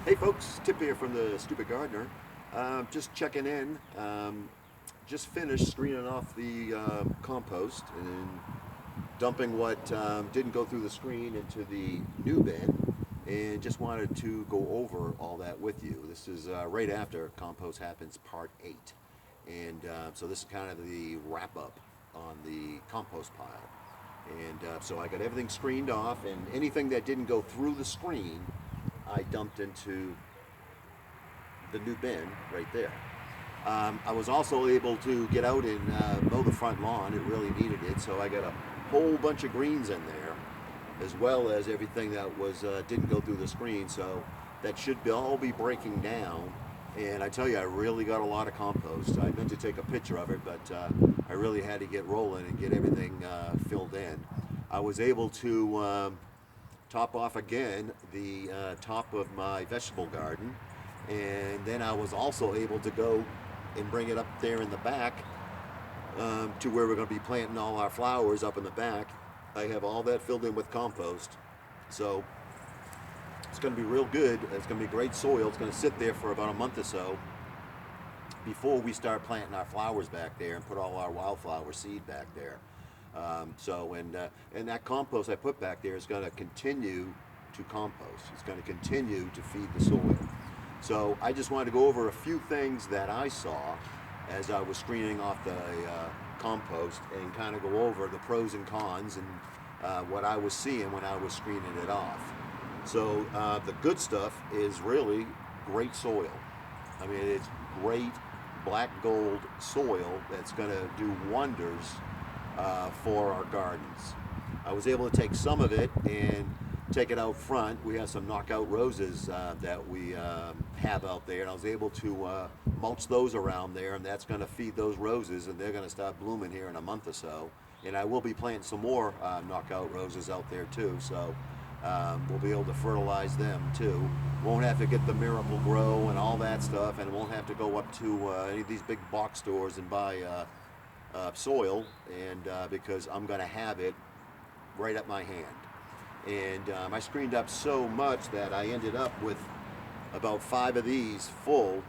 Hey folks, Tip here from the Stupid Gardener. Just checking in. Just finished screening off the compost and dumping what didn't go through the screen into the new bin, and just wanted to go over all that with you. This is right after Compost Happens Part 8. And so this is kind of the wrap up on the compost pile. And so I got everything screened off, and anything that didn't go through the screen I dumped into the new bin right there. I was also able to get out and mow the front lawn. It really needed it, so I got a whole bunch of greens in there, as well as everything that was didn't go through the screen. So that should all be breaking down. And I tell you, I really got a lot of compost. I meant to take a picture of it, but I really had to get rolling and get everything filled in. I was able to top off again the top of my vegetable garden, and then I was also able to go and bring it up there in the back to where we're going to be planting all our flowers up in the back. I have all that filled in with compost, so it's going to be real good. It's going to be great soil. It's going to sit there for about a month or so before we start planting our flowers back there and put all our wildflower seed back there. And that compost I put back there is going to continue to compost. It's going to continue to feed the soil. So I just wanted to go over a few things that I saw as I was screening off the compost, and kind of go over the pros and cons and what I was seeing when I was screening it off. So the good stuff is really great soil. I mean, it's great black gold soil that's going to do wonders for our gardens. I was able to take some of it and take it out front. We have some knockout roses that we have out there, and I was able to mulch those around there, and that's going to feed those roses, and they're going to start blooming here in a month or so. And I will be planting some more knockout roses out there too, so we'll be able to fertilize them too. Won't have to get the Miracle Grow and all that stuff, and won't have to go up to any of these big box stores and buy soil, and because I'm going to have it right at my hand. And I screened up so much that I ended up with about 5 of these full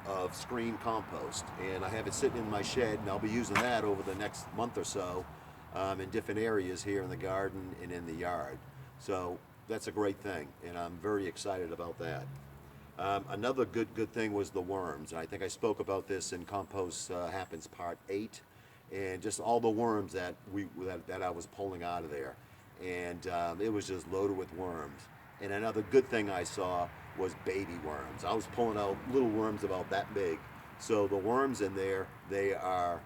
of screened compost, and I have it sitting in my shed, and I'll be using that over the next month or so in different areas here in the garden and in the yard. So that's a great thing, and I'm very excited about that. Another good thing was the worms, and I think I spoke about this in Compost Happens Part 8, and just all the worms that I was pulling out of there, and it was just loaded with worms. And another good thing I saw was baby worms. I was pulling out little worms about that big. So the worms in there, they are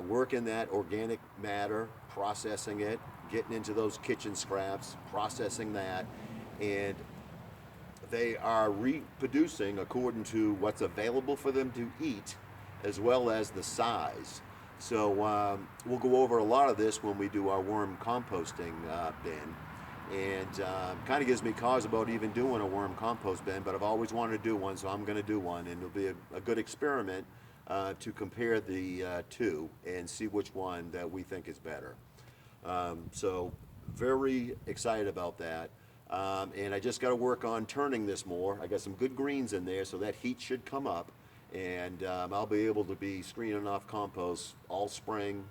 working that organic matter, processing it, getting into those kitchen scraps, processing that, and they are reproducing according to what's available for them to eat, as well as the size. So we'll go over a lot of this when we do our worm composting bin, and kind of gives me cause about even doing a worm compost bin, but I've always wanted to do one, so I'm going to do one, and it'll be a good experiment to compare the two and see which one that we think is better. So very excited about that. And I just got to work on turning this more. I got some good greens in there, so that heat should come up, and I'll be able to be screening off compost all spring,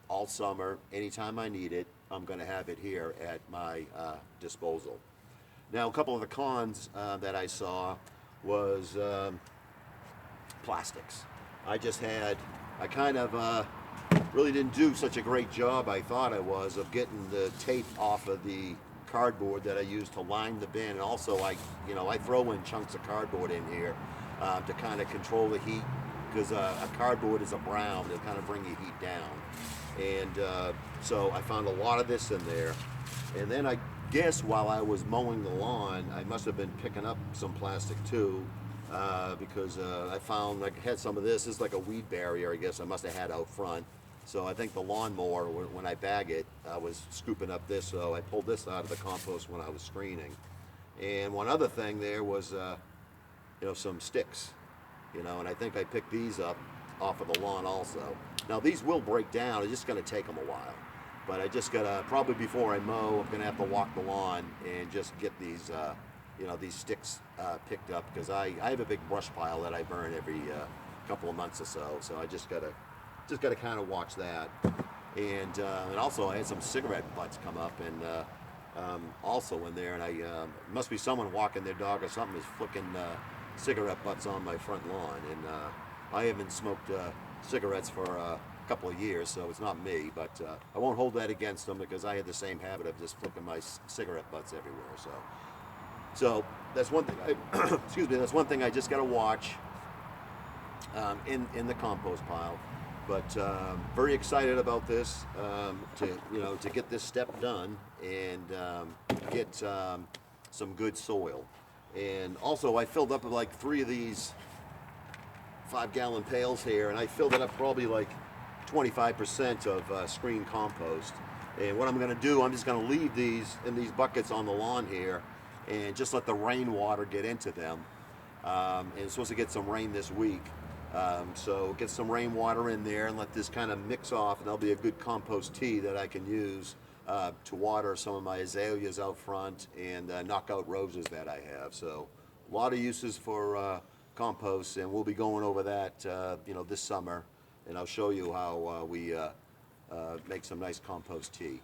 all summer. Anytime I need it, I'm going to have it here at my disposal. Now, a couple of the cons that I saw was plastics. I kind of really didn't do such a great job, I thought I was, of getting the tape off of the cardboard that I use to line the bin. And also I throw in chunks of cardboard in here to kind of control the heat, because a cardboard is a brown, it'll kind of bring the heat down. And so I found a lot of this in there. And then I guess while I was mowing the lawn, I must have been picking up some plastic too, because I found I had some of this. This is like a weed barrier, I guess I must have had out front. So I think the lawnmower, when I bag it, I was scooping up this, so I pulled this out of the compost when I was screening. And one other thing there was, some sticks, and I think I picked these up off of the lawn also. Now these will break down, it's just gonna take them a while. But I just gotta, probably before I mow, I'm gonna have to walk the lawn and just get these you know, these sticks picked up, because I have a big brush pile that I burn every couple of months or so. So I just gotta kind of watch that. And also I had some cigarette butts come up, and also in there, and must be someone walking their dog or something is flicking cigarette butts on my front lawn. And I haven't smoked cigarettes for a couple of years, so it's not me, but I won't hold that against them, because I had the same habit of just flicking my cigarette butts everywhere. So that's one thing excuse me, that's one thing I just got to watch in the compost pile. But very excited about this, to get this step done and get some good soil. And also I filled up like 3 of these 5-gallon pails here, and I filled it up probably like 25% of screen compost. And what I'm going to do, I'm just going to leave these in these buckets on the lawn here, and just let the rainwater get into them. And it's supposed to get some rain this week. So get some rainwater in there and let this kind of mix off, and that'll be a good compost tea that I can use to water some of my azaleas out front and knockout roses that I have. So a lot of uses for compost, and we'll be going over that this summer, and I'll show you how we make some nice compost tea.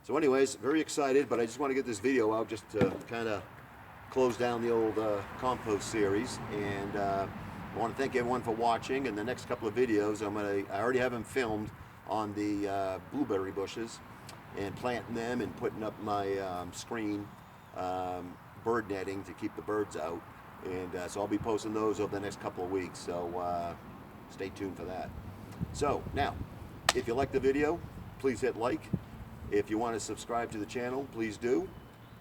So anyways, very excited, but I just want to get this video out just to kind of close down the old compost series. And I want to thank everyone for watching. In the next couple of videos, I already have them filmed on the blueberry bushes and planting them and putting up my screen bird netting to keep the birds out. And so I'll be posting those over the next couple of weeks. So stay tuned for that. So now, if you like the video, please hit like. If you want to subscribe to the channel, please do.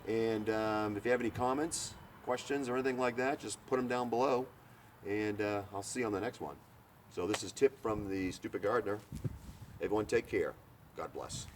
And if you have any comments, questions, or anything like that, just put them down below. And I'll see you on the next one. So this is Tip from the Stupid Gardener. Everyone take care. God bless.